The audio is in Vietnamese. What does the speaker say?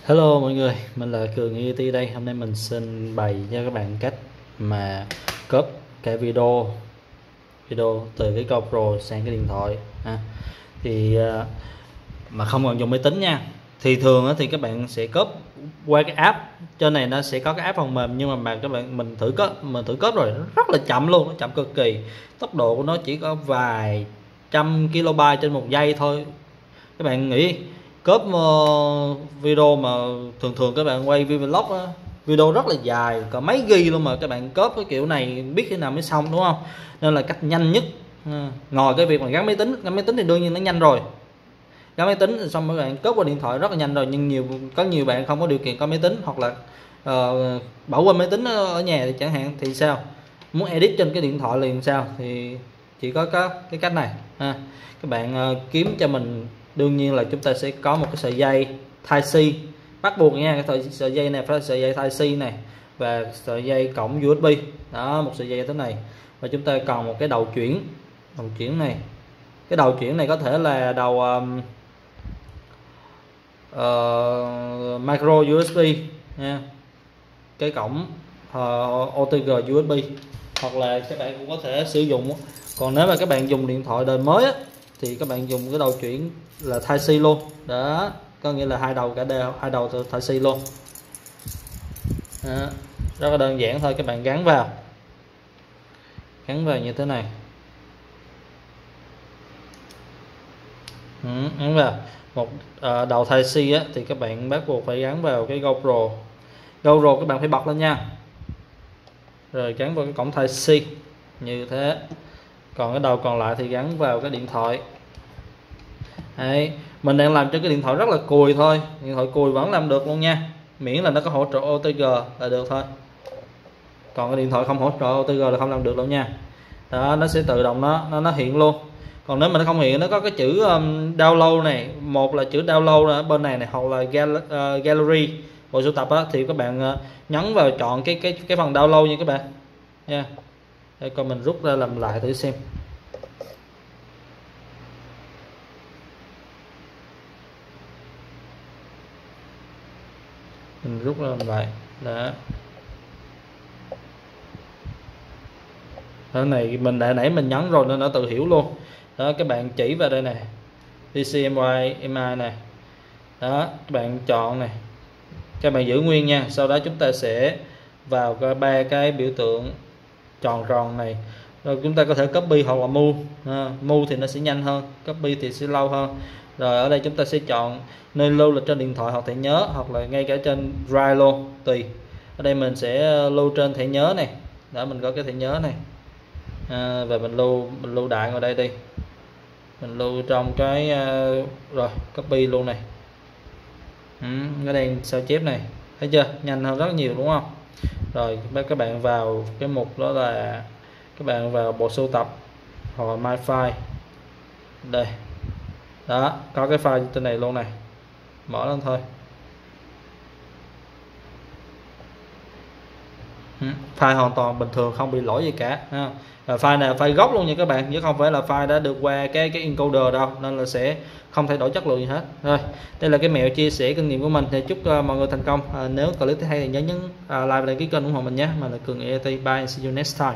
Hello mọi người, mình là Cường ET đây. Hôm nay mình xin bày cho các bạn cách mà copy cái video từ cái GoPro sang cái điện thoại thì mà không cần dùng máy tính nha. Thì thường thì các bạn sẽ copy qua cái app. Trên này nó sẽ có cái app phần mềm, nhưng mà các bạn mình thử copy rồi, nó rất là chậm luôn, nó chậm cực kỳ. Tốc độ của nó chỉ có vài trăm kilobyte trên một giây thôi. Các bạn nghĩ copy video mà thường các bạn quay vlog á, video rất là dài cả mấy ghi luôn, mà các bạn copy cái kiểu này biết thế nào mới xong, đúng không? Nên là cách nhanh nhất ngoài cái việc mà gắn máy tính thì đương nhiên nó nhanh rồi, gắn máy tính xong các bạn copy qua điện thoại rất là nhanh rồi. Nhưng có nhiều bạn không có điều kiện có máy tính, hoặc là bảo quên máy tính ở nhà thì chẳng hạn, thì sao, muốn edit trên cái điện thoại liền sao, thì chỉ có cái cách này các bạn kiếm cho mình. Đương nhiên là chúng ta sẽ có một cái sợi dây Type-C bắt buộc nha. Cái sợi dây này phải là sợi dây Type-C này, và sợi dây cổng USB đó, một sợi dây thế này. Và chúng ta còn một cái đầu chuyển này. Cái đầu chuyển này có thể là đầu micro USB nha, cái cổng OTG USB, hoặc là các bạn cũng có thể sử dụng. Còn nếu mà các bạn dùng điện thoại đời mới thì các bạn dùng cái đầu chuyển là Type-C luôn đó, có nghĩa là hai đầu Type-C luôn đó. Rất là đơn giản thôi, các bạn gắn vào như thế này, gắn vào một đầu Type-C thì các bạn bắt buộc phải gắn vào cái GoPro các bạn phải bật lên nha, rồi gắn vào cái cổng Type-C như thế. Còn cái đầu còn lại thì gắn vào cái điện thoại. Đấy, mình đang làm cho cái điện thoại rất là cùi thôi, điện thoại cùi vẫn làm được luôn nha, miễn là nó có hỗ trợ OTG là được thôi. Còn cái điện thoại không hỗ trợ OTG là không làm được đâu nha. Đó, nó sẽ tự động nó hiện luôn. Còn nếu mà nó không hiện, nó có cái chữ download này, một là chữ download ở bên này hoặc là gallery, bộ sưu tập thì các bạn nhấn vào chọn cái phần download nha các bạn nha. Để coi mình rút ra làm lại thử xem. Mình rút ra làm lại đó. Cái này mình đã nãy mình nhấn rồi nên nó tự hiểu luôn đó. Các bạn chỉ vào đây này, DCMI này đó, các bạn chọn này, các bạn giữ nguyên nha. Sau đó chúng ta sẽ vào ba cái biểu tượng tròn này, rồi chúng ta có thể copy hoặc là move thì nó sẽ nhanh hơn, copy thì sẽ lâu hơn. Rồi ở đây chúng ta sẽ chọn nơi lưu là trên điện thoại hoặc thẻ nhớ, hoặc là ngay cả trên drive luôn, tùy. Ở đây mình sẽ lưu trên thẻ nhớ này đó, mình có cái thẻ nhớ này và mình lưu đại vào đây đi, mình lưu trong cái rồi copy luôn này. Nó đang sao chép này, thấy chưa, nhanh hơn rất nhiều đúng không? Rồi các bạn vào cái mục đó là các bạn vào bộ sưu tập hoặc là my file đây đó, có cái file trên này luôn này, mở lên thôi. File hoàn toàn bình thường, không bị lỗi gì cả ha. File này là file gốc luôn nha các bạn, chứ không phải là file đã được qua cái encoder đâu, nên là sẽ không thay đổi chất lượng gì hết. Rồi đây là cái mẹo chia sẻ kinh nghiệm của mình, thì chúc mọi người thành công. Nếu clip thấy hay thì nhớ nhấn like và đăng ký kênh ủng hộ mình nhé. Mình là Cường ET, bye, see you next time.